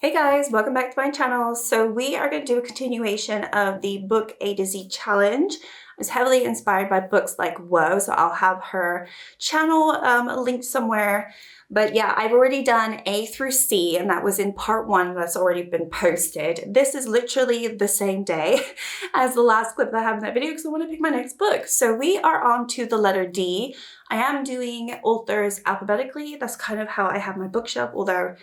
Hey guys, welcome back to my channel. So we are going to do a continuation of the book A to Z challenge. I was heavily inspired by books like Whoa, so I'll have her channel linked somewhere. But yeah, I've already done A through C, and that was in part 1 that's already been posted. This is literally the same day as the last clip that I have in that video because I want to pick my next book. So we are on to the letter D. I am doing authors alphabetically. That's kind of how I have my bookshelf, although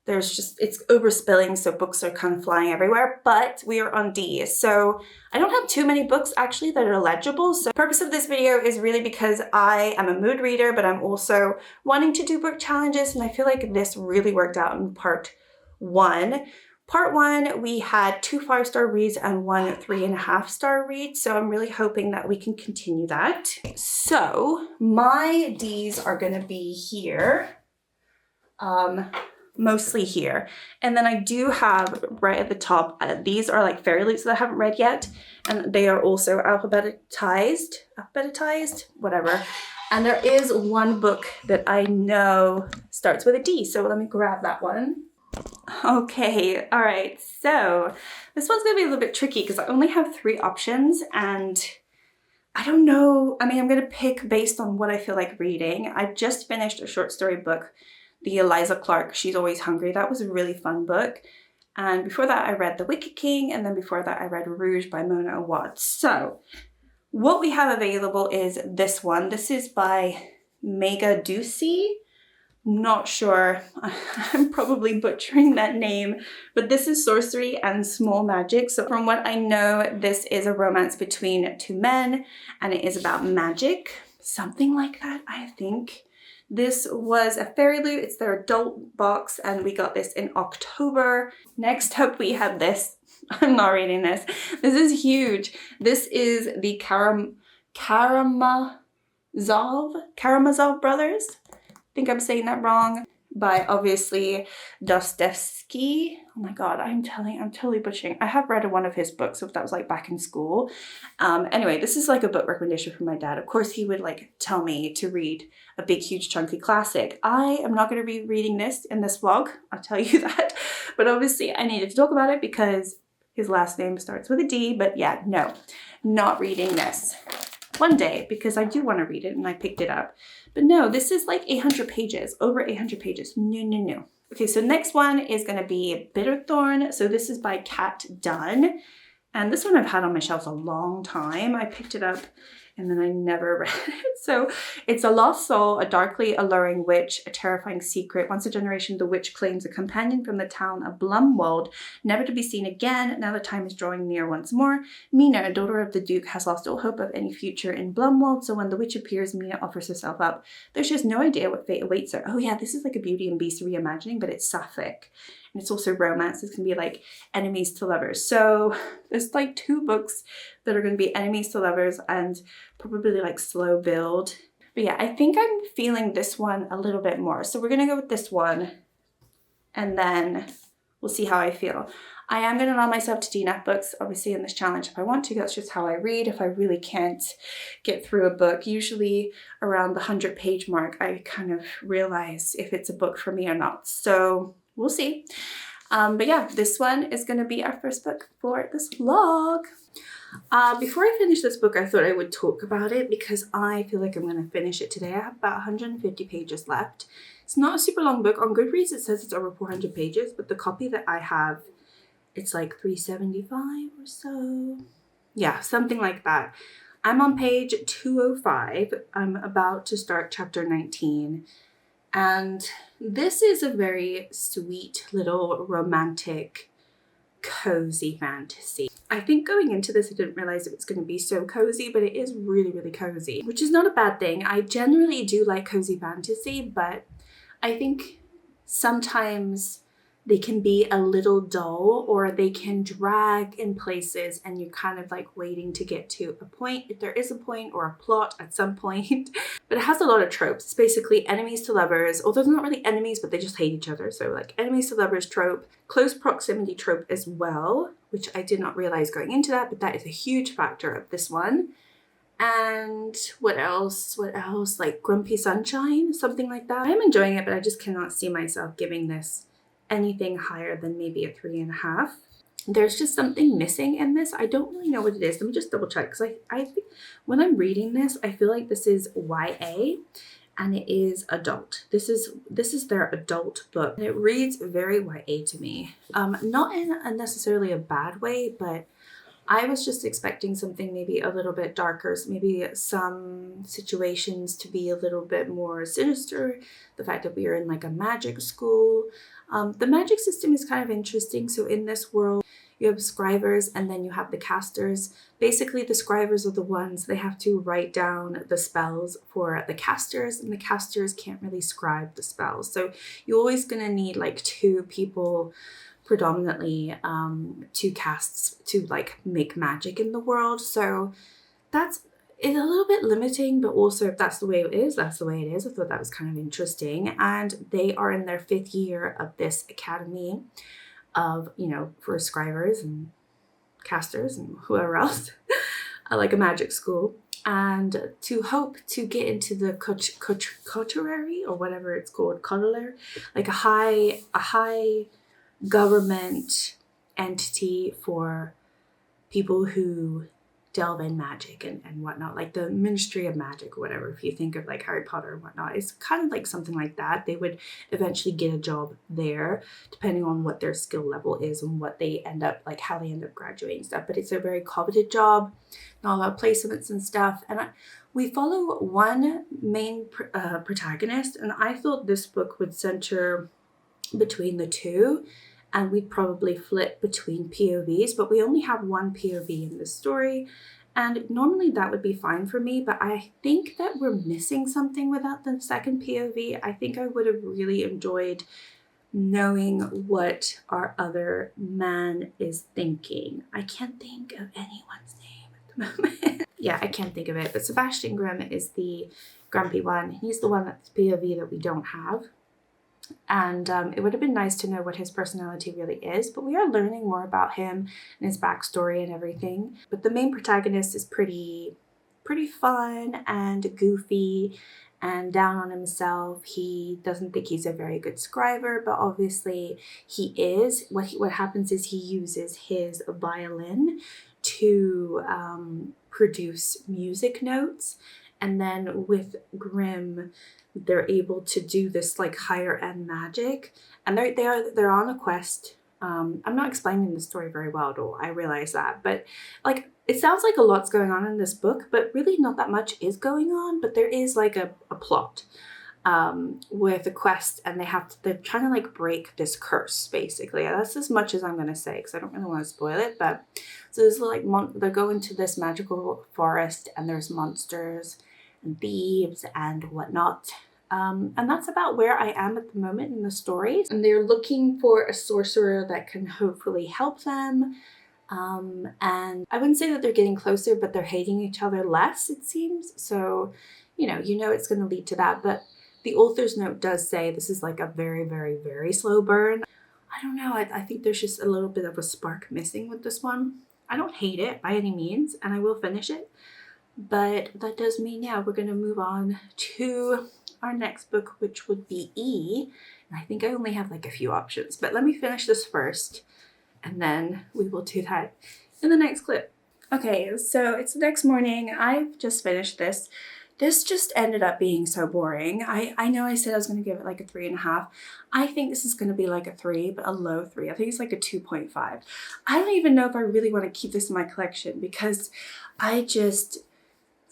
it's overspilling, so books are kind of flying everywhere, but we are on D. So I don't have too many books actually that are legible. So the purpose of this video is really because I am a mood reader, but I'm also wanting to do book challenges, and I feel like this really worked out in part 1. Part 1, we had 2 5-star reads and 1 3.5-star read, so I'm really hoping that we can continue that. So my Ds are going to be here. Mostly here. And then I do have right at the top, these are like fairy loops that I haven't read yet, and they are also alphabetized, whatever. And there is one book that I know starts with a D, so let me grab that one. Okay, all right, so this one's gonna be a little bit tricky because I only have 3 options, and I don't know. I mean, I'm gonna pick based on what I feel like reading. I just finished a short story book, the Eliza Clark She's Always Hungry. That was a really fun book. And before that, I read The Wicked King, and then before that, I read Rouge by Mona Awad. So what we have available is this one. This is by Mega Ducey. Not sure, I'm probably butchering that name, but this is Sorcery and Small Magic. So from what I know, this is a romance between 2 men, and it is about magic, something like that, I think. This was a fairy loot. It's their adult box, and we got this in October. Next up, we have this. I'm not reading this. This is huge. This is the Karamazov brothers. I think I'm saying that wrong. By obviously Dostoevsky. Oh my god, I'm totally butchering. I have read one of his books, so that was like back in school. Anyway, this is like a book recommendation from my dad. Of course, he would like tell me to read a big, huge, chunky classic. I am not going to be reading this in this vlog, I'll tell you that. But obviously, I needed to talk about it because his last name starts with a D. But yeah, no, not reading this. One day, because I do want to read it, and I picked it up. But no, this is like 800 pages, over 800 pages. No. Okay, so next one is going to be Bitterthorn. So this is by Kat Dunn. And this one I've had on my shelf a long time. I picked it up and then I never read it. So it's a lost soul, a darkly alluring witch, a terrifying secret. Once a generation, the witch claims a companion from the town of Blumwald, never to be seen again. Now the time is drawing near once more. Mina, a daughter of the Duke, has lost all hope of any future in Blumwald. So when the witch appears, Mina offers herself up, though she has no idea what fate awaits her. Oh yeah, this is like a Beauty and Beast reimagining, but it's sapphic. And it's also romance. This can be like enemies to lovers. So there's like 2 books that are going to be enemies to lovers and probably like slow build. But yeah, I think I'm feeling this one a little bit more. So we're going to go with this one, and then we'll see how I feel. I am going to allow myself to DNF books, obviously, in this challenge if I want to. That's just how I read. If I really can't get through a book, usually around the 100-page mark, I kind of realize if it's a book for me or not. So we'll see. But yeah, this one is going to be our first book for this vlog. Before I finish this book, I thought I would talk about it because I feel like I'm going to finish it today. I have about 150 pages left. It's not a super long book. On Goodreads, it says it's over 400 pages, but the copy that I have, it's like 375 or so. Yeah, something like that. I'm on page 205. I'm about to start chapter 19. And this is a very sweet little romantic, cozy fantasy. I think going into this, I didn't realize it was going to be so cozy, but it is really, really cozy, which is not a bad thing. I generally do like cozy fantasy, but I think sometimes they can be a little dull, or they can drag in places and you're kind of like waiting to get to a point, if there is a point or a plot at some point. But it has a lot of tropes. It's basically enemies to lovers, although they're not really enemies, but they just hate each other. So like enemies to lovers trope, close proximity trope as well, which I did not realize going into that, but that is a huge factor of this one. And what else? Like Grumpy Sunshine, something like that. I'm enjoying it, but I just cannot see myself giving this anything higher than maybe a 3.5. There's just something missing in this. I don't really know what it is. Let me just double check, because I think when I'm reading this, I feel like this is YA and it is adult. This is their adult book. And it reads very YA to me. Not in a necessarily a bad way, but I was just expecting something maybe a little bit darker, so maybe some situations to be a little bit more sinister. The fact that we are in like a magic school. The magic system is kind of interesting. So in this world, you have scribers and then you have the casters. Basically, the scribers are the ones, they have to write down the spells for the casters, and the casters can't really scribe the spells. So you're always going to need like 2 people predominantly to cast, to like make magic in the world. So it's a little bit limiting, but also if that's the way it is, that's the way it is. I thought that was kind of interesting. And they are in their 5th year of this academy of, you know, for scribers and casters and whoever else, like a magic school. And to hope to get into the coterie or whatever it's called, corollary, like a high government entity for people who delve in magic and whatnot, like the Ministry of Magic or whatever. If you think of like Harry Potter and whatnot, it's kind of like something like that. They would eventually get a job there depending on what their skill level is and what they end up, like how they end up graduating stuff. But it's a very coveted job, not a lot of placements and stuff. And we follow one main protagonist, and I thought this book would center between the 2, and we'd probably flip between POVs, but we only have one POV in this story, and normally that would be fine for me, but I think that we're missing something without the second POV. I think I would have really enjoyed knowing what our other man is thinking. I can't think of anyone's name at the moment. Yeah, I can't think of it, but Sebastian Grimm is the grumpy one. He's the one that's POV that we don't have. And it would have been nice to know what his personality really is, but we are learning more about him and his backstory and everything. But the main protagonist is pretty fun and goofy and down on himself. He doesn't think he's a very good scriber, but obviously he is. What happens is he uses his violin to produce music notes, and then with Grimm, they're able to do this like higher end magic, and they're on a quest. I'm not explaining the story very well at all, I realize that, but like it sounds like a lot's going on in this book, but really not that much is going on. But there is like a plot with a quest, and they're trying to like break this curse, basically. That's as much as I'm gonna say, because I don't really want to spoil it. But so there's like they go into this magical forest, and there's monsters and thieves and whatnot. And that's about where I am at the moment in the story. And they're looking for a sorcerer that can hopefully help them. And I wouldn't say that they're getting closer, but they're hating each other less, it seems. So, you know it's going to lead to that. But the author's note does say this is like a very, very, very slow burn. I don't know. I think there's just a little bit of a spark missing with this one. I don't hate it by any means, and I will finish it. But that does mean, yeah, we're going to move on to our next book, which would be E. And I think I only have like a few options, but let me finish this first, and then we will do that in the next clip. Okay, so it's the next morning. I've just finished this. This just ended up being so boring. I know I said I was going to give it like a 3.5. I think this is going to be like a 3, but a low 3. I think it's like a 2.5. I don't even know if I really want to keep this in my collection, because I just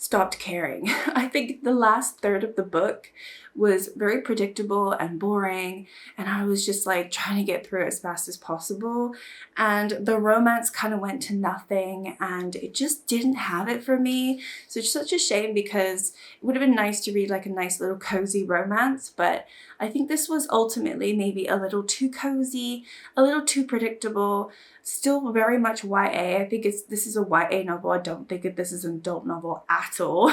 stopped caring. I think the last third of the book was very predictable and boring, and I was just like trying to get through it as fast as possible, and the romance kind of went to nothing, and it just didn't have it for me. So it's such a shame, because it would have been nice to read like a nice little cozy romance, but I think this was ultimately maybe a little too cozy, a little too predictable, still very much YA. I think this is a YA novel. I don't think this is an adult novel at all.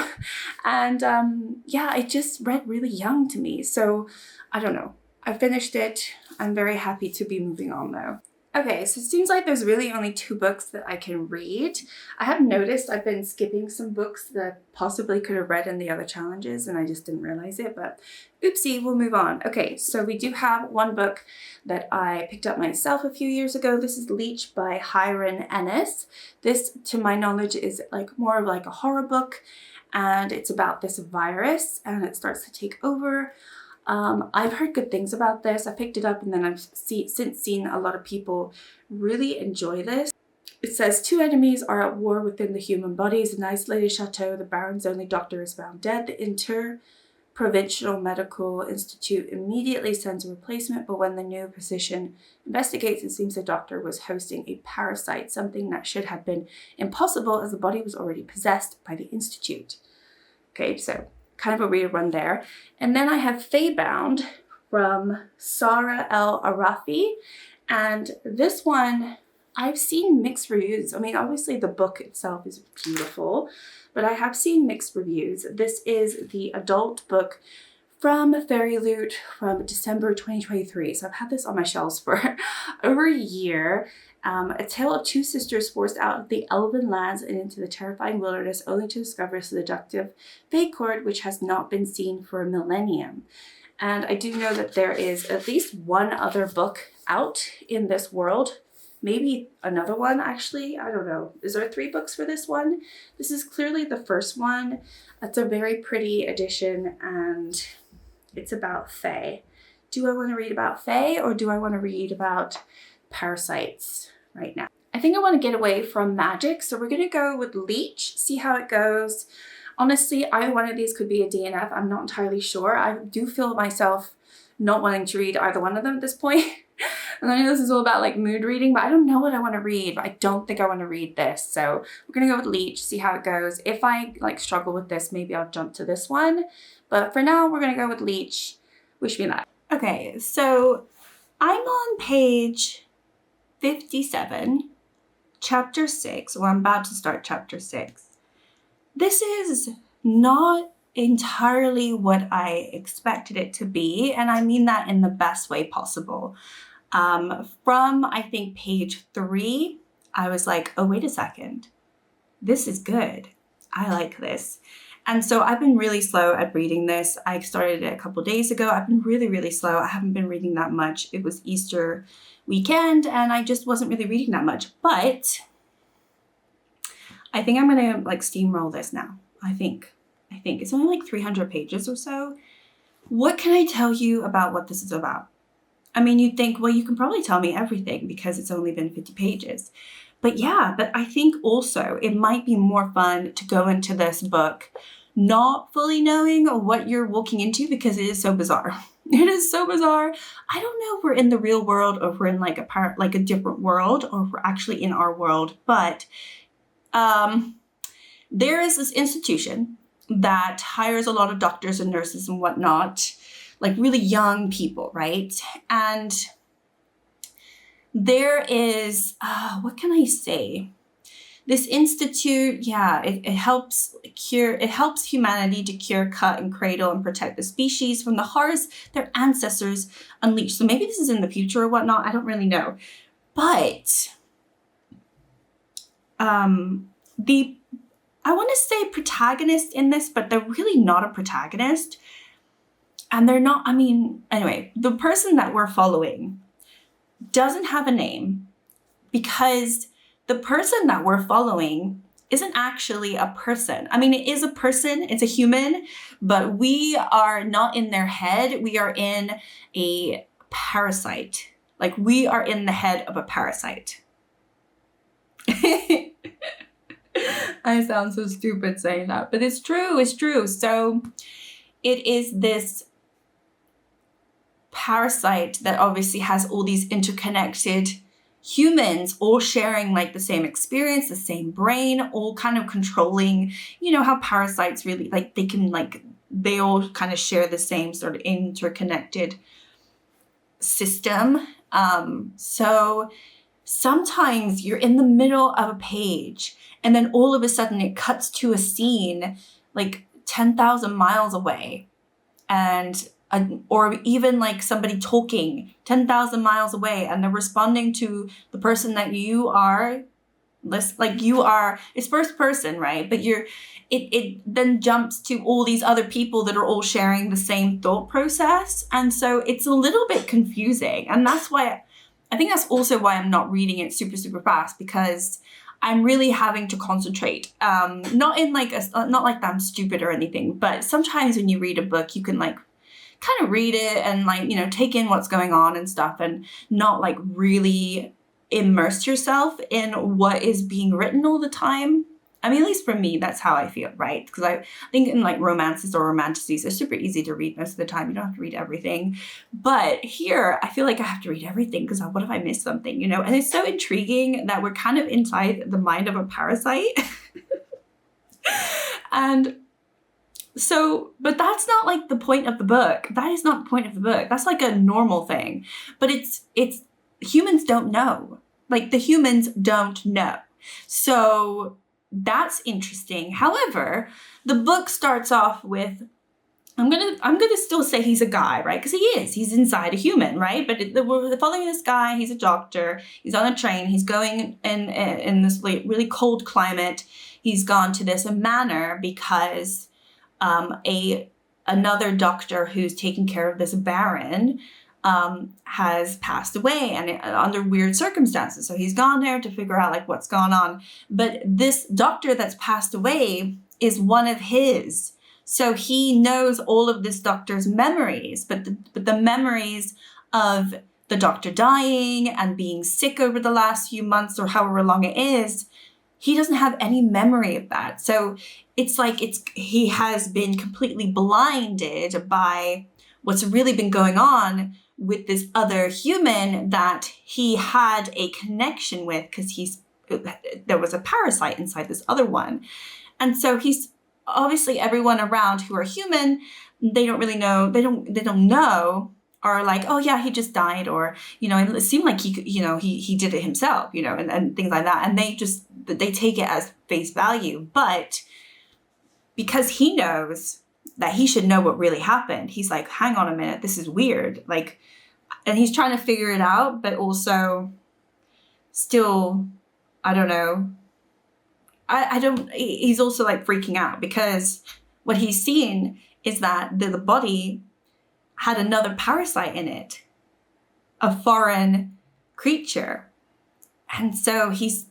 And yeah, it just read really young to me. So I don't know. I finished it. I'm very happy to be moving on though. Okay, so it seems like there's really only 2 books that I can read. I have noticed I've been skipping some books that I possibly could have read in the other challenges and I just didn't realize it, but oopsie, we'll move on. Okay, so we do have one book that I picked up myself a few years ago. This is Leech by Hiron Ennis. This, to my knowledge, is like more of like a horror book, and it's about this virus and it starts to take over. I've heard good things about this. I picked it up and then I've since seen a lot of people really enjoy this. It says 2 enemies are at war within the human bodies. In an isolated chateau, the Baron's only doctor is found dead. The Interprovincial Medical Institute immediately sends a replacement, but when the new physician investigates, it seems the doctor was hosting a parasite, something that should have been impossible as the body was already possessed by the Institute. Okay, so kind of a read run there. And then I have Feybound from Sarah El Arafi. And this one, I've seen mixed reviews. I mean, obviously the book itself is beautiful, but I have seen mixed reviews. This is the adult book from Fairy Loot from December 2023. So I've had this on my shelves for over a year. A tale of 2 sisters forced out of the elven lands and into the terrifying wilderness only to discover a seductive fey court which has not been seen for a millennium. And I do know that there is at least one other book out in this world. Maybe another one, actually. I don't know. Is there 3 books for this one? This is clearly the first one. It's a very pretty edition and it's about fae. Do I want to read about fae or do I want to read about parasites right now? I think I want to get away from magic, so we're going to go with Leech, see how it goes. Honestly, either one of these could be a DNF. I'm not entirely sure. I do feel myself not wanting to read either one of them at this point. And I know this is all about like mood reading, but I don't know what I want to read, but I don't think I want to read this. So we're going to go with Leech, see how it goes. If I like struggle with this, maybe I'll jump to this one. But for now, we're going to go with Leech. Wish me luck. Okay, so I'm on page 57, chapter 6, or I'm about to start chapter 6. This is not entirely what I expected it to be, and I mean that in the best way possible. From, I think, page 3, I was like, oh, wait a second. This is good. I like this. And so I've been really slow at reading this. I started it a couple days ago. I've been really, really slow. I haven't been reading that much. It was Easter weekend and I just wasn't really reading that much. But I think I'm going to like steamroll this now. I think it's only like 300 pages or so. What can I tell you about what this is about? I mean, you'd think, well, you can probably tell me everything because it's only been 50 pages. But yeah, but I think also it might be more fun to go into this book not fully knowing what you're walking into because it is so bizarre. It is so bizarre. I don't know if we're in the real world or if we're in like a different world or if we're actually in our world, but there is this institution that hires a lot of doctors and nurses and whatnot, like really young people, right? And there is, what can I say? This institute, yeah, it helps humanity to cure, cut, and cradle and protect the species from the horrors their ancestors unleashed. So maybe this is in the future or whatnot. I don't really know. But I want to say protagonist in this, but they're really not a protagonist. And they're not, I mean, anyway, the person that we're following doesn't have a name because the person that we're following isn't actually a person. I mean, it is a person, it's a human, but we are not in their head. We are in a parasite. Like we are in the head of a parasite. I sound so stupid saying that, but it's true, it's true. So it is this parasite that obviously has all these interconnected humans all sharing like the same experience, the same brain, all kind of controlling, you know how parasites really like they all kind of share the same sort of interconnected system. So sometimes you're in the middle of a page and then all of a sudden it cuts to a scene like 10,000 miles away and or even like somebody talking 10,000 miles away and they're responding to the person that you are, like you are, it's first person, right? But it then jumps to all these other people that are all sharing the same thought process. And so it's a little bit confusing. And that's why, I think that's also why I'm not reading it super, super fast, because I'm really having to concentrate. Not in like, not like that I'm stupid or anything, but sometimes when you read a book, you can like kind of read it and like, you know, take in what's going on and stuff and not like really immerse yourself in what is being written all the time. I mean, at least for me, that's how I feel, right? Because I think in like romances or romanticities, they're super easy to read most of the time. You don't have to read everything. But here, I feel like I have to read everything because what if I miss something, you know? And it's so intriguing that we're kind of inside the mind of a parasite. And so, but that's not like the point of the book. That is not the point of the book. That's like a normal thing. But it's humans don't know. Like the humans don't know. So that's interesting. However, the book starts off with, I'm gonna still say he's a guy, right? Because he's inside a human, right? But we're following this guy. He's a doctor. He's on a train. He's going in this really cold climate. He's gone to this manor because another doctor who's taking care of this baron has passed away and under weird circumstances. So he's gone there to figure out like what's gone on. But this doctor that's passed away is one of his. So he knows all of this doctor's memories, but the memories of the doctor dying and being sick over the last few months or however long it is, he doesn't have any memory of that. So it's like he has been completely blinded by what's really been going on with this other human that he had a connection with because there was a parasite inside this other one. And so he's obviously everyone around who are human, they don't really know, they don't know, are like, oh yeah, he just died, or, you know, it seemed like he did it himself, you know, and things like that. And they take it as face value. But because he knows that he should know what really happened, he's like, hang on a minute, this is weird. Like, and he's trying to figure it out, but also still, I don't know. He's also like freaking out because what he's seen is that the body had another parasite in it, a foreign creature. And so he's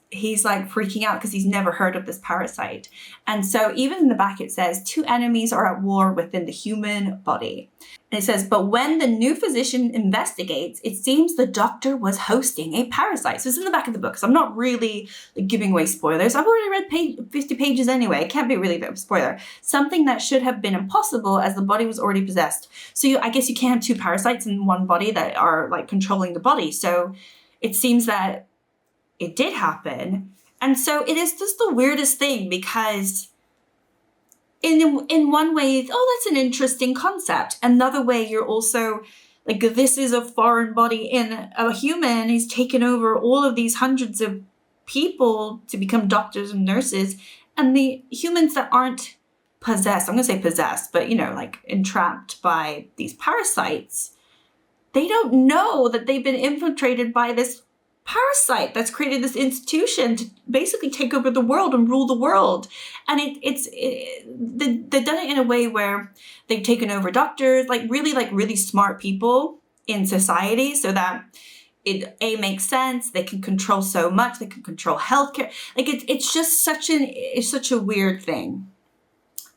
like freaking out because he's never heard of this parasite. And so even in the back, it says 2 enemies are at war within the human body. And it says, but when the new physician investigates, it seems the doctor was hosting a parasite. So it's in the back of the book. So I'm not really giving away spoilers. I've already read 50 pages anyway. It can't be really a spoiler. Something that should have been impossible as the body was already possessed. So I guess you can't have 2 parasites in one body that are like controlling the body. So it seems that it did happen. And so it is just the weirdest thing because in one way, oh, that's an interesting concept. Another way, you're also like, this is a foreign body in a human. He's taken over all of these hundreds of people to become doctors and nurses. And the humans that aren't possessed, I'm going to say possessed, but, you know, like entrapped by these parasites, they don't know that they've been infiltrated by this parasite that's created this institution to basically take over the world and rule the world. And they've done it in a way where they've taken over doctors, like really smart people in society, so that it makes sense. They can control so much. They can control healthcare. Like it's just such a weird thing.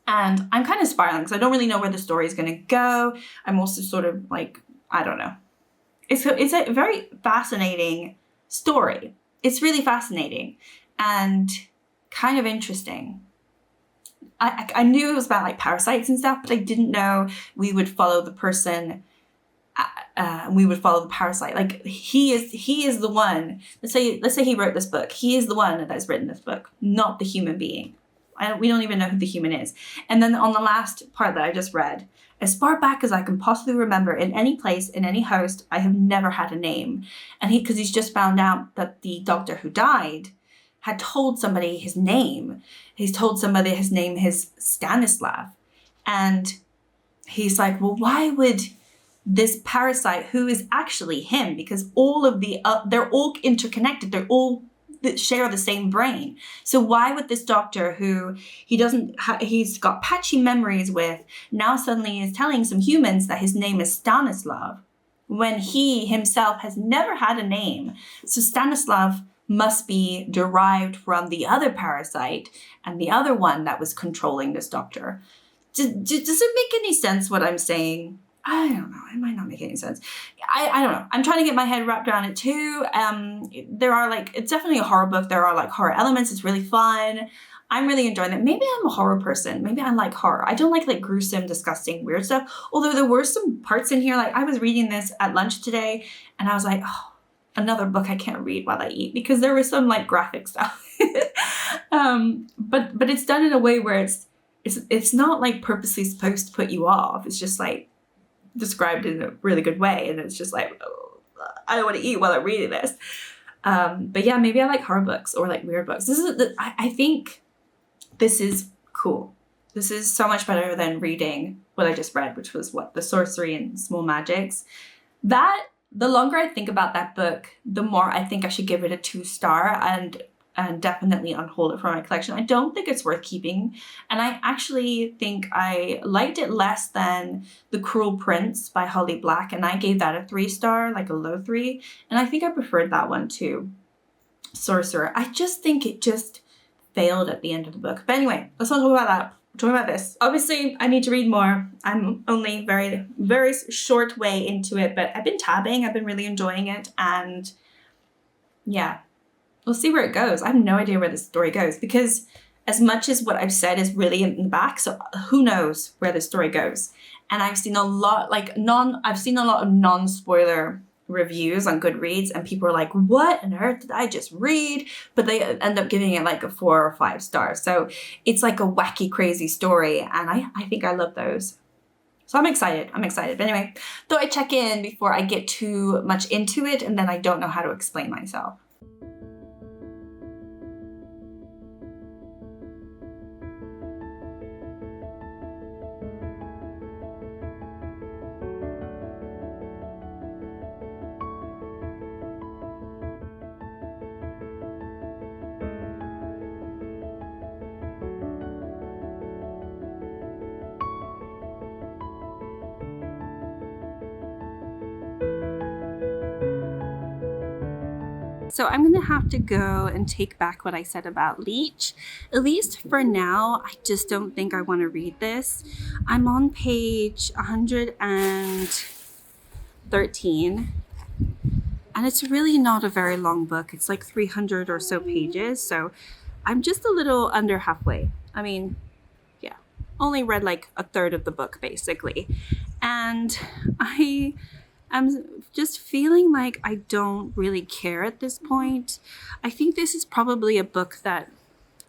And I'm kind of spiraling because I don't really know where the story is going to go. I'm also sort of like, I don't know. It's a very fascinating story. It's really fascinating and kind of interesting. I knew it was about like parasites and stuff, but I didn't know we would follow the person. We would follow the parasite. Like he is the one. Let's say he wrote this book. He is the one that has written this book, not the human being. We don't even know who the human is. And then on the last part that I just read, as far back as I can possibly remember, in any place, in any host, I have never had a name. And because he's just found out that the doctor who died had told somebody his name. He's told somebody his name is Stanislav. And he's like, well, why would this parasite, who is actually him, because all of the, they're all interconnected, they're all that share the same brain. So why would this doctor who he's got patchy memories with, now suddenly is telling some humans that his name is Stanislav, when he himself has never had a name? So Stanislav must be derived from the other parasite and the other one that was controlling this doctor. Does it make any sense what I'm saying? I don't know. It might not make any sense. I don't know. I'm trying to get my head wrapped around it too. There are it's definitely a horror book. There are horror elements. It's really fun. I'm really enjoying it. Maybe I'm a horror person. Maybe I like horror. I don't like gruesome, disgusting, weird stuff. Although there were some parts in here, I was reading this at lunch today and I was like, oh, another book I can't read while I eat, because there was some graphic stuff. But it's done in a way where it's not purposely supposed to put you off. It's just described in a really good way, and it's just oh, I don't want to eat while I'm reading this. But yeah, maybe I like horror books or weird books. I think this is cool. This is so much better than reading what I just read, which was The Sorcery and Small Magics. That, the longer I think about that book, the more I think I should give it a 2-star and definitely unhold it from my collection. I don't think it's worth keeping. And I actually think I liked it less than The Cruel Prince by Holly Black. And I gave that a 3-star, a low 3. And I think I preferred that one to Sorcerer. I just think it just failed at the end of the book. But anyway, let's not talk about that. We're talking about this. Obviously, I need to read more. I'm only very, very short way into it, but I've been tabbing. I've been really enjoying it. And yeah, we'll see where it goes. I have no idea where the story goes, because as much as what I've said is really in the back, so who knows where the story goes. And I've seen a lot of non-spoiler reviews on Goodreads, and people are like, what on earth did I just read? But they end up giving it a 4 or 5 stars. So it's a wacky, crazy story, and I think I love those. So I'm excited. But anyway, thought I'd check in before I get too much into it, and then I don't know how to explain myself. So I'm gonna have to go and take back what I said about Leech. At least for now, I just don't think I want to read this. I'm on page 113, and it's really not a very long book. It's 300 or so pages, so I'm just a little under halfway. I mean, yeah, only read a third of the book basically. And I'm just feeling I don't really care at this point. I think this is probably a book that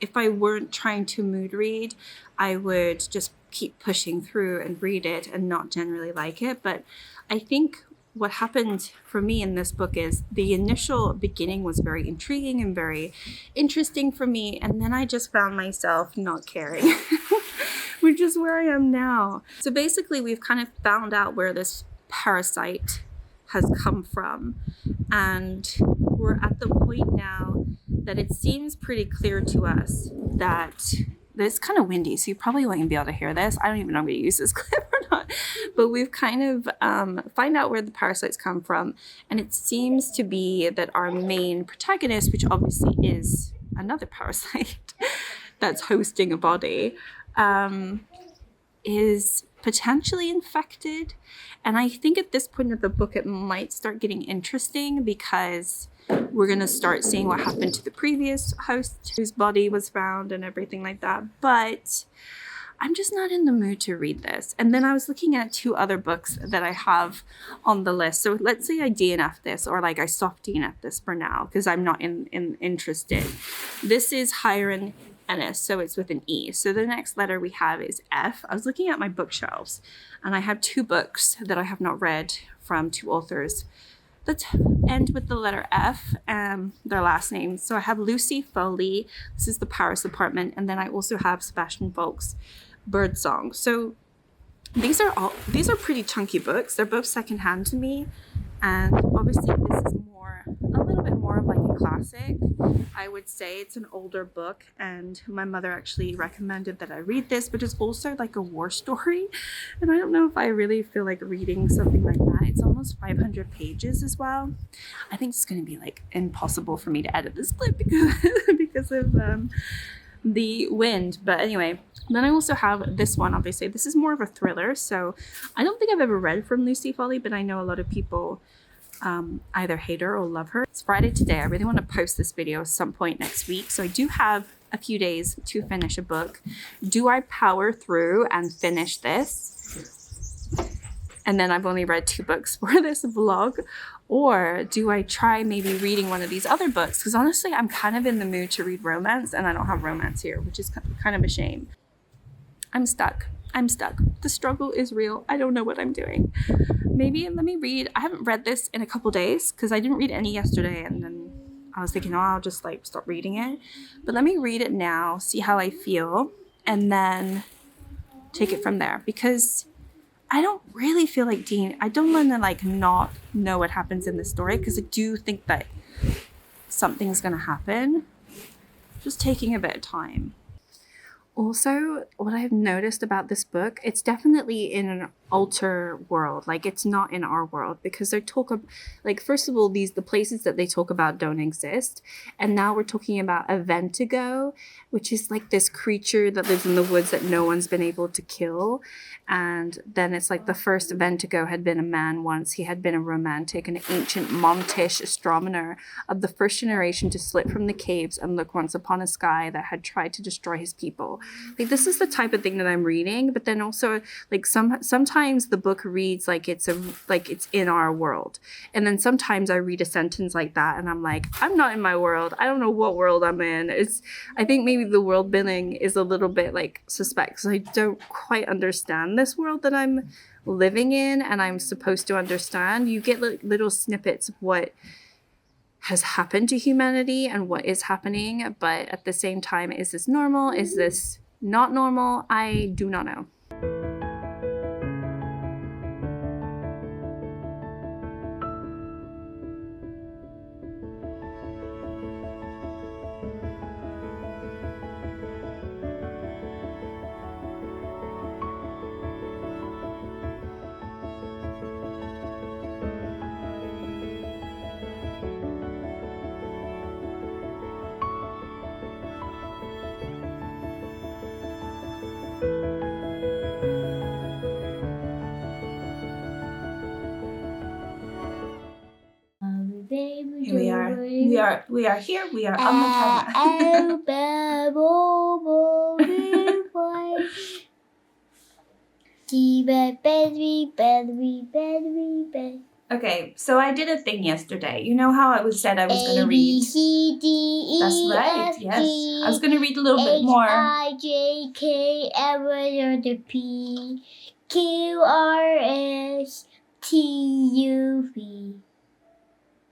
if I weren't trying to mood read, I would just keep pushing through and read it and not generally like it. But I think what happened for me in this book is the initial beginning was very intriguing and very interesting for me. And then I just found myself not caring, which is where I am now. So basically, we've kind of found out where this parasite has come from, and we're at the point now that it seems pretty clear to us that it's kind of windy, so you probably won't even be able to hear this. I don't even know if I'm going to use this clip or not, but we've kind of find out where the parasites come from, and it seems to be that our main protagonist, which obviously is another parasite that's hosting a body, is potentially infected. And I think at this point of the book, it might start getting interesting, because we're going to start seeing what happened to the previous host whose body was found and everything like that. But I'm just not in the mood to read this. And then I was looking at 2 other books that I have on the list. So let's say I DNF this, or I soft DNF this for now, because I'm not interested. This is Hiron Ennis, so it's with an E. So the next letter we have is F. I was looking at my bookshelves, and I have 2 books that I have not read from 2 authors that end with the letter F, their last names. So I have Lucy Foley, this is The Paris Apartment, and then I also have Sebastian Volk's Birdsong. So these are pretty chunky books. They're both secondhand to me, and obviously this is a little bit more of like a classic. I would say it's an older book, and my mother actually recommended that I read this, but it's also like a war story, and I don't know if I really feel like reading something like that. It's almost 500 pages as well. I think it's going to be like impossible for me to edit this clip because of the wind. But anyway, then I also have this one. Obviously this is more of a thriller, so I don't think I've ever read from Lucy Foley, but I know a lot of people either hate her or love her. It's Friday today. I really want to post this video at some point next week, so I do have a few days to finish a book. Do I power through and finish this? And then I've only read 2 books for this vlog, or do I try maybe reading one of these other books? Because honestly, I'm kind of in the mood to read romance, and I don't have romance here, which is kind of a shame. I'm stuck. The struggle is real. I don't know what I'm doing. Maybe let me read. I haven't read this in a couple days because I didn't read any yesterday, and then I was thinking, oh, I'll just like stop reading it. But let me read it now, see how I feel, and then take it from there, because I don't really feel like Dean. I don't want to like not know what happens in the story, because I do think that something's gonna happen. Just taking a bit of time. Also, what I've noticed about this book, it's definitely in an alter world. Like, it's not in our world, because they talk of, like, first of all, the places that they talk about don't exist, and now we're talking about a Ventigo, which is like this creature that lives in the woods that no one's been able to kill. And then it's like the first Ventigo had been a man once. He had been a romantic, an ancient Montish astronomer of the first generation to slip from the caves and look once upon a sky that had tried to destroy his people. Like, this is the type of thing that I'm reading, but then also like sometimes the book reads like it's in our world, and then sometimes I read a sentence like that and I'm like, I'm not in my world. I don't know what world I'm in. I think maybe the world building is a little bit like suspect, because I don't quite understand this world that I'm living in and I'm supposed to understand. You get like little snippets of what has happened to humanity and what is happening, but at the same time, is this normal? Is this not normal? I do not know. Here we are here. We are on the camera. Okay, so I did a thing yesterday. You know how I said I was going to read? That's right, yes. I was going to read a little bit more. H-I-J-K-L-M-N-O-P Q-R-S-T-U-V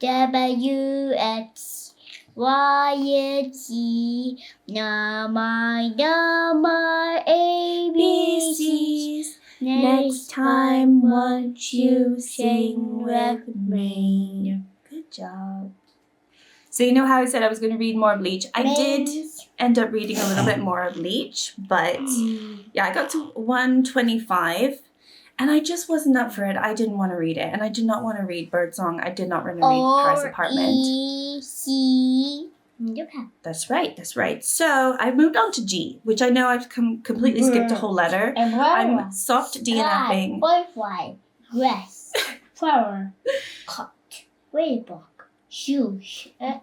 W-X-Y-Z number ABCs. Next time, won't you sing with me? Good job. So you know how I said I was going to read more Bleach? I did end up reading a little bit more of Bleach, but yeah, I got to 125. And I just wasn't up for it. I didn't want to read it. And I did not want to read Birdsong. I did not want to read Paris Apartment. E-C. That's right. That's right. So I moved on to G, which I know I've completely skipped a whole letter. I'm soft DNFing. Butterfly, dress, flower, cut, ladybug, shoes. Yeah.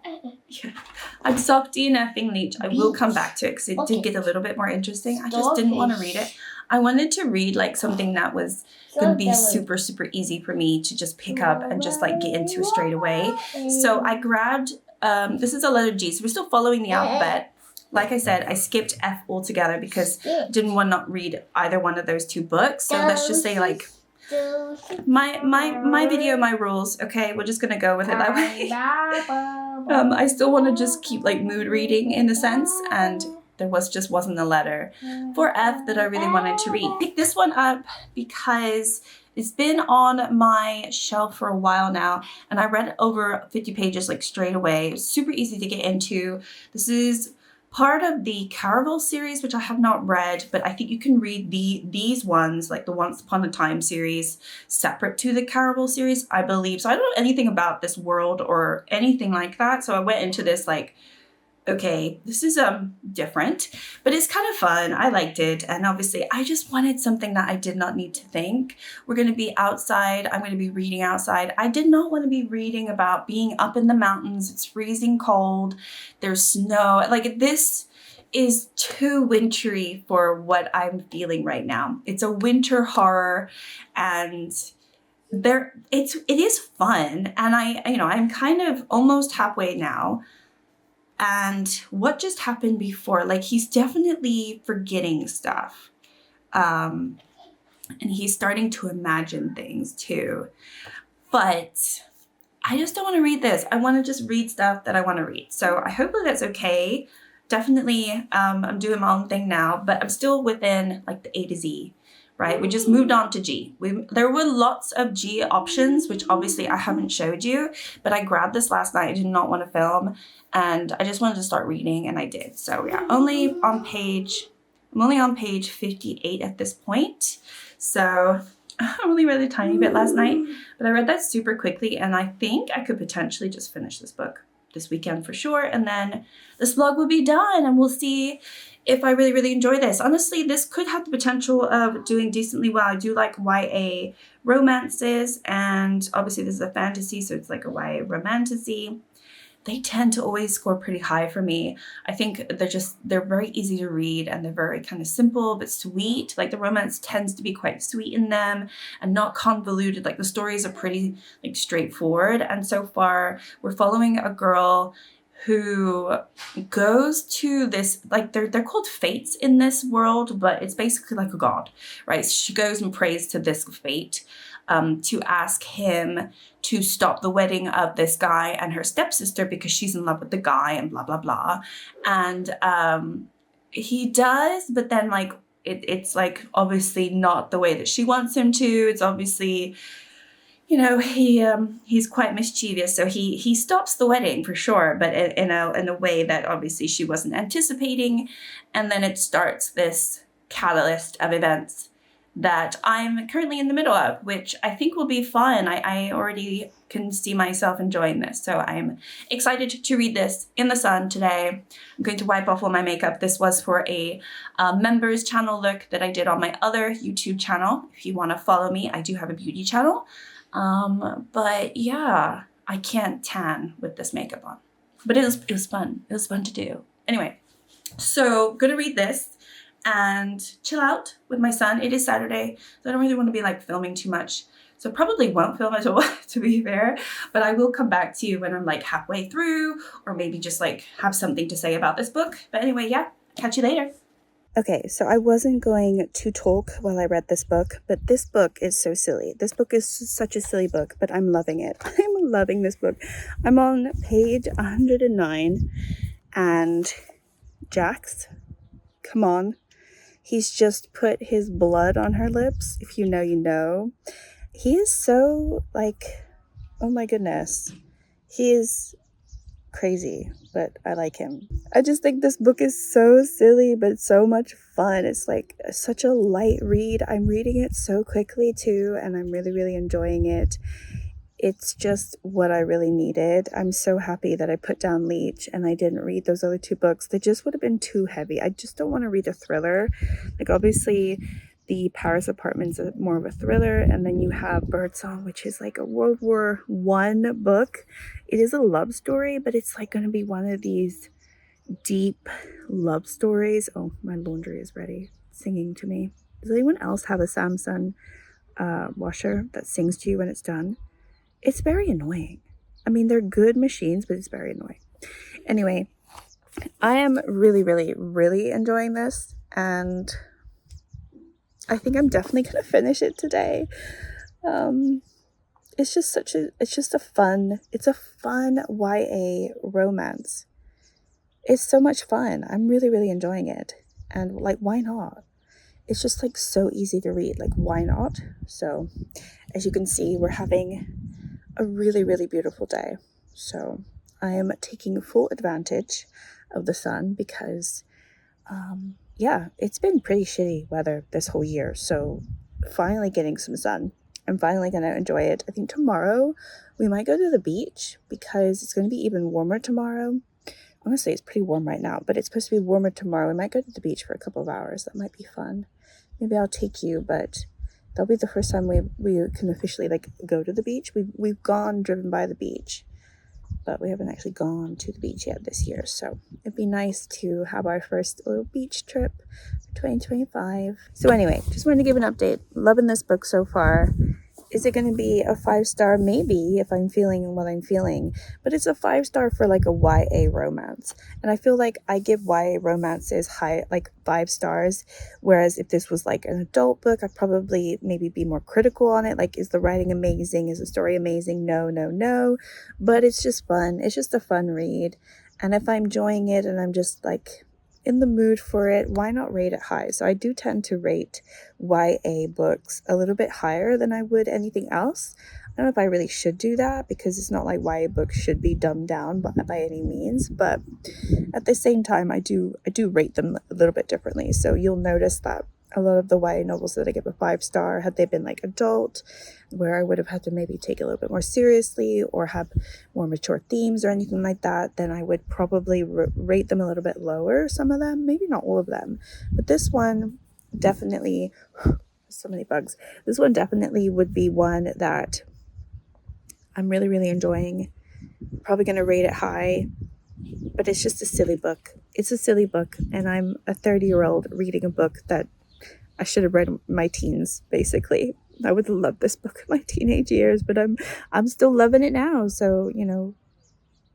I'm soft DNFing Bleach. I will come back to it because it did get a little bit more interesting. I just didn't want to read it. I wanted to read like something that was going to be super, super easy for me to just pick up and just like get into straight away. So I grabbed, this is a letter G, so we're still following the alphabet. Like I said, I skipped F altogether because I didn't want to read either one of those 2 books. So let's just say like, my video, my rules, okay? We're just going to go with it that way. I still want to just keep like mood reading in a sense, and there wasn't a letter for F that I really wanted to read. Pick this one up because it's been on my shelf for a while now, and I read over 50 pages like straight away. It was super easy to get into. This is part of the Caravel series, which I have not read, but I think you can read these ones, like the Once Upon a Time series, separate to the Caravel series, I believe. So I don't know anything about this world or anything like that. So I went into this like, okay, this is different, but it's kind of fun. I liked it. And obviously I just wanted something that I did not need to think. We're going to be outside. I'm going to be reading outside. I did not want to be reading about being up in the mountains. It's freezing cold. There's snow. Like, this is too wintry for what I'm feeling right now. It's a winter horror, and it is fun. And I'm kind of almost halfway now. And what just happened before, like, he's definitely forgetting stuff. And he's starting to imagine things too. But I just don't want to read this. I want to just read stuff that I want to read. So I hope that's okay. Definitely, I'm doing my own thing now, but I'm still within like the A to Z. Right? We just moved on to G. There were lots of G options, which obviously I haven't showed you, but I grabbed this last night. I did not want to film, and I just wanted to start reading, and I did. So yeah, I'm only on page 58 at this point. So I only read a tiny bit last night, but I read that super quickly, and I think I could potentially just finish this book this weekend for sure, and then this vlog will be done, and we'll see if I really, really enjoy this. Honestly, this could have the potential of doing decently well. I do like YA romances, and obviously this is a fantasy, so it's like a YA romantasy. They tend to always score pretty high for me. I think they're very easy to read, and they're very kind of simple but sweet. Like, the romance tends to be quite sweet in them and not convoluted. Like, the stories are pretty like straightforward. And so far we're following a girl who goes to this, like, they're called fates in this world, but it's basically like a god, right? She goes and prays to this fate to ask him to stop the wedding of this guy and her stepsister because she's in love with the guy and blah, blah, blah. And he does, but then like, it's like obviously not the way that she wants him to. It's obviously, you know, he's quite mischievous, so he stops the wedding for sure, but in a way that obviously she wasn't anticipating, and then it starts this catalyst of events that I'm currently in the middle of, which I think will be fun. I already can see myself enjoying this, so I'm excited to read this in the sun today. I'm going to wipe off all my makeup. This was for a members channel look that I did on my other YouTube channel. If you want to follow me, I do have a beauty channel. But yeah, I can't tan with this makeup on, but it was fun. It was fun to do. Anyway, so gonna read this and chill out with my son. It is Saturday, so I don't really want to be like filming too much. So probably won't film at all, to be fair, but I will come back to you when I'm like halfway through, or maybe just like have something to say about this book. But anyway, yeah, catch you later. Okay, so I wasn't going to talk while I read this book, but this book is so silly. This book is such a silly book, but I'm loving it. I'm loving this book. I'm on page 109, and Jax, come on. He's just put his blood on her lips. If you know, you know. He is so, like, oh my goodness. He is crazy, but I like him. I just think this book is so silly, but so much fun. It's like such a light read. I'm reading it so quickly too, and I'm really, really enjoying it. It's just what I really needed. I'm so happy that I put down Leech and I didn't read those other two books. They just would have been too heavy. I just don't want to read a thriller. Like, obviously the Paris Apartments is more of a thriller, and then you have Birdsong, which is like a World War I book. It is a love story, but it's like going to be one of these deep love stories. Oh, my laundry is ready, singing to me. Does anyone else have a Samsung washer that sings to you when it's done? It's very annoying. I mean, they're good machines, but it's very annoying. Anyway, I am really, really, really enjoying this, and I think I'm definitely going to finish it today. It's just a fun YA romance. it's so much fun. I'm really, really enjoying it. And like, why not? It's just like so easy to read. Like, why not? So as you can see, we're having a really, really beautiful day. So I am taking full advantage of the sun because, yeah, it's been pretty shitty weather this whole year. So finally getting some sun. I'm finally going to enjoy it. I think tomorrow we might go to the beach because it's going to be even warmer tomorrow. Honestly, it's pretty warm right now, but it's supposed to be warmer tomorrow. We might go to the beach for a couple of hours. That might be fun. Maybe I'll take you, but that'll be the first time we can officially like go to the beach. We've driven by the beach, but we haven't actually gone to the beach yet this year. So it'd be nice to have our first little beach trip for 2025. So anyway, just wanted to give an update. Loving this book so far. Is it going to be a 5-star? Maybe, if I'm feeling what I'm feeling. But it's a 5-star for like a YA romance. And I feel like I give YA romances high, like 5 stars. Whereas if this was like an adult book, I'd probably maybe be more critical on it. Like, is the writing amazing? Is the story amazing? No. But it's just fun. It's just a fun read. And if I'm enjoying it and I'm just like in the mood for it, why not rate it high? So I do tend to rate YA books a little bit higher than I would anything else. I don't know if I really should do that because it's not like YA books should be dumbed down by any means, but at the same time I do rate them a little bit differently. So you'll notice that a lot of the YA novels that I give a 5-star, had they been like adult, where I would have had to maybe take it a little bit more seriously or have more mature themes or anything like that, then I would probably rate them a little bit lower. Some of them, maybe not all of them, but this one definitely, so many bugs. This one definitely would be one that I'm really, really enjoying. Probably going to rate it high, but it's just a silly book. It's a silly book, and I'm a 30-year-old reading a book that I should have read in my teens, basically. I would have loved this book in my teenage years, but I'm still loving it now. So, you know,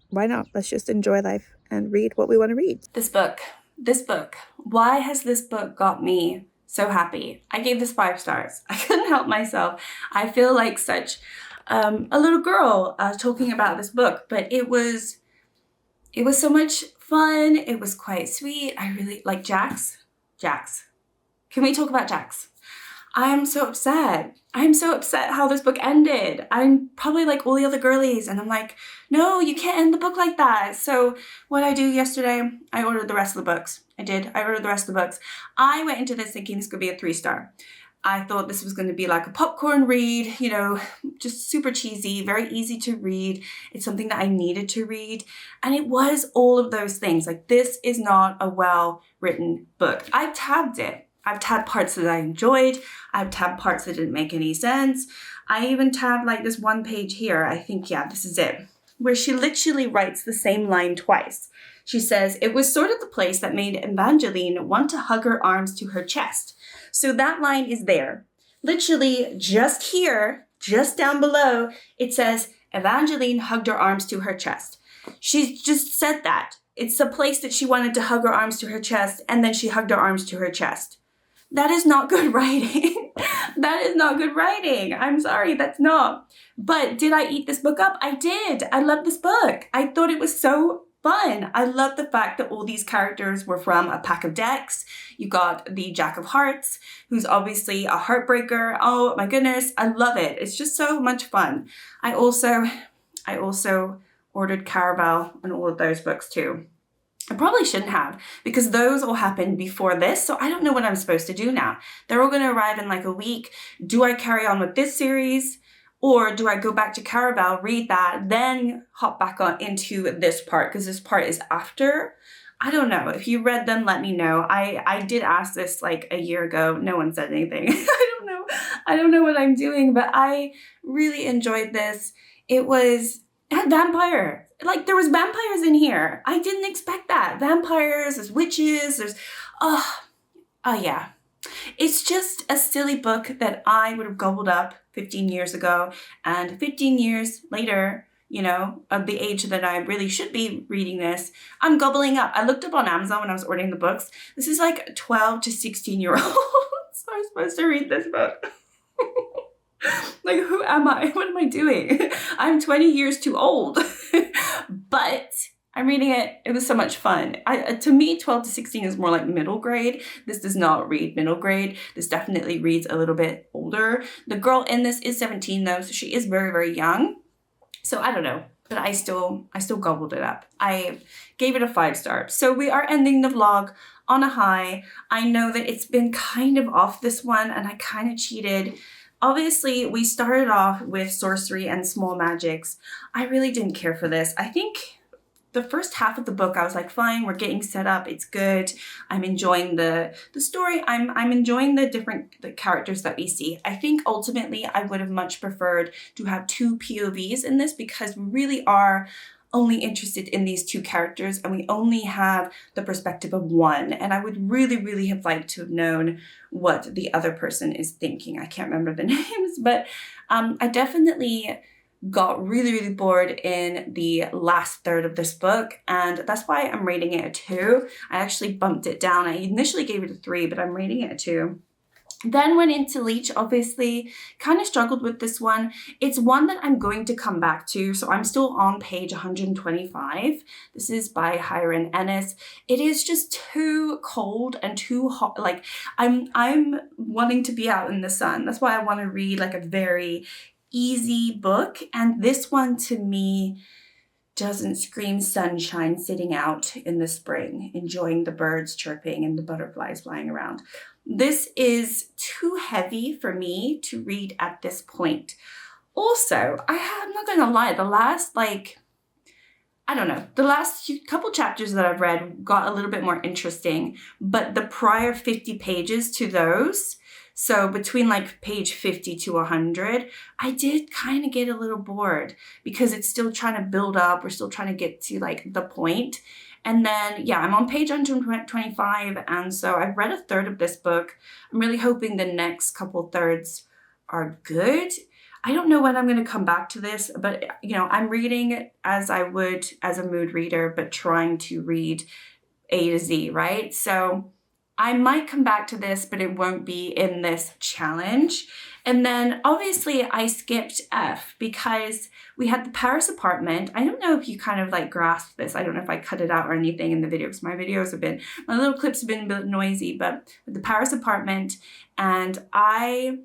why not? Let's just enjoy life and read what we want to read. This book. Why has this book got me so happy? I gave this 5 stars. I couldn't help myself. I feel like such a little girl talking about this book, but it was so much fun. It was quite sweet. I really like Jax. Can we talk about Jax? I'm so upset how this book ended. I'm probably like all the other girlies, and I'm like, no, you can't end the book like that. So what I do yesterday, I ordered the rest of the books. I ordered the rest of the books. I went into this thinking this could be a 3-star. I thought this was going to be like a popcorn read, you know, just super cheesy, very easy to read. It's something that I needed to read. And it was all of those things. Like, this is not a well-written book. I've tabbed it. I've tabbed parts that I enjoyed. I've tabbed parts that didn't make any sense. I even tabbed like this one page here. I think, yeah, this is it, where she literally writes the same line twice. She says, it was sort of the place that made Evangeline want to hug her arms to her chest. So that line is there. Literally just here, just down below, it says, Evangeline hugged her arms to her chest. She just said that. It's the place that she wanted to hug her arms to her chest, and then she hugged her arms to her chest. That is not good writing. That is not good writing. I'm sorry, that's not. But did I eat this book up? I did. I love this book. I thought it was so fun. I love the fact that all these characters were from a pack of decks. You got the Jack of Hearts, who's obviously a heartbreaker. Oh my goodness, I love it. It's just so much fun. I also ordered Caraval and all of those books too. I probably shouldn't have, because those all happened before this, so I don't know what I'm supposed to do now. They're all going to arrive in like a week. Do I carry on with this series, or do I go back to Caraval, read that, then hop back on into this part, because this part is after? I don't know. If you read them, let me know. I did ask this like a year ago. No one said anything. I don't know what I'm doing, but I really enjoyed this. It had vampire. Like, there was vampires in here. I didn't expect that. Vampires, there's witches, there's, yeah. It's just a silly book that I would have gobbled up 15 years ago. And 15 years later, you know, of the age that I really should be reading this, I'm gobbling up. I looked up on Amazon when I was ordering the books. This is like 12 to 16-year-olds are supposed to read this book. Like, who am I? What am I doing? I'm 20 years too old. But I'm reading it. It was so much fun. To me, 12 to 16 is more like middle grade. This does not read middle grade. This definitely reads a little bit older. The girl in this is 17 though, so she is very, very young. So I don't know, but I still gobbled it up. I gave it a 5 stars. So we are ending the vlog on a high. I know that it's been kind of off this one and I kind of cheated. Obviously, we started off with sorcery and small magics. I really didn't care for this. I think the first half of the book, I was like, fine, we're getting set up. It's good. I'm enjoying the story. I'm enjoying the characters that we see. I think ultimately I would have much preferred to have 2 POVs in this because we really are only interested in these 2 characters and we only have the perspective of one. And I would really, really have liked to have known what the other person is thinking. I can't remember the names, but I definitely got really, really bored in the last third of this book, and that's why I'm rating it a 2. I actually bumped it down. I initially gave it a 3, but I'm rating it a 2. Then went into Leech, obviously, kind of struggled with this one. It's one that I'm going to come back to, so I'm still on page 125. This is by Hiram Ennis. It is just too cold and too hot. Like, I'm wanting to be out in the sun. That's why I want to read like a very easy book, and this one to me doesn't scream sunshine sitting out in the spring, enjoying the birds chirping and the butterflies flying around. This is too heavy for me to read at this point. Also, I'm not gonna lie, the last the last couple chapters that I've read got a little bit more interesting, but the prior 50 pages to those, so between like page 50 to 100, I did kind of get a little bored because it's still trying to build up. We're still trying to get to like the point. And then, yeah, I'm on page 125. And so I've read a third of this book. I'm really hoping the next couple thirds are good. I don't know when I'm going to come back to this, but you know, I'm reading as I would as a mood reader, but trying to read A to Z, right? So I might come back to this, but it won't be in this challenge. And then obviously I skipped F because we had the Paris apartment. I don't know if you kind of like grasped this. I don't know if I cut it out or anything in the video because my little clips have been a bit noisy, but the Paris apartment, and I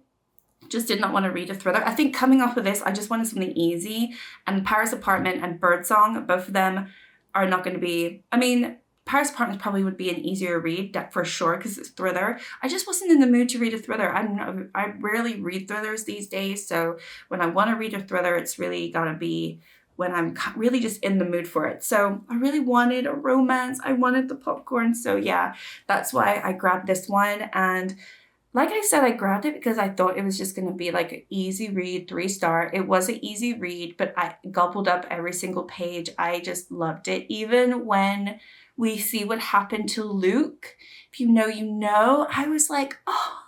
just did not want to read a thriller. I think coming off of this, I just wanted something easy, and Paris apartment and Birdsong, both of them are not going to be, I mean, Paris Apartments probably would be an easier read for sure because it's thriller. I just wasn't in the mood to read a thriller. I rarely read thrillers these days, so when I want to read a thriller, it's really gotta be when I'm really just in the mood for it. So I really wanted a romance. I wanted the popcorn. So yeah, that's why I grabbed this one. And like I said, I grabbed it because I thought it was just going to be like an easy read, 3-star. It was an easy read, but I gobbled up every single page. I just loved it. Even when we see what happened to Luke, if you know, you know, I was like, oh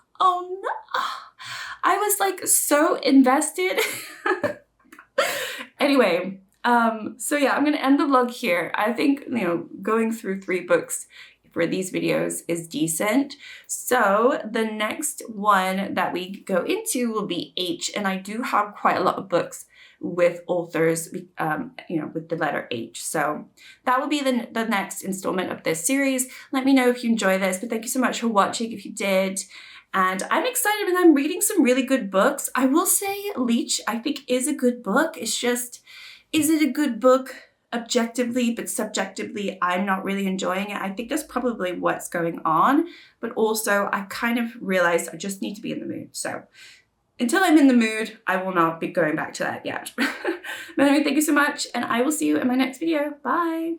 no. I was like so invested. Anyway, so yeah, I'm going to end the vlog here. I think, you know, going through 3 books for these videos is decent. So the next one that we go into will be H, and I do have quite a lot of books with authors, you know, with the letter H. So that will be the next installment of this series. Let me know if you enjoy this, but thank you so much for watching if you did. And I'm excited and I'm reading some really good books. I will say Leech, I think, is a good book. It's just, is it a good book objectively, but subjectively, I'm not really enjoying it. I think that's probably what's going on, but also I kind of realized I just need to be in the mood. So until I'm in the mood, I will not be going back to that yet. But anyway, thank you so much, and I will see you in my next video. Bye.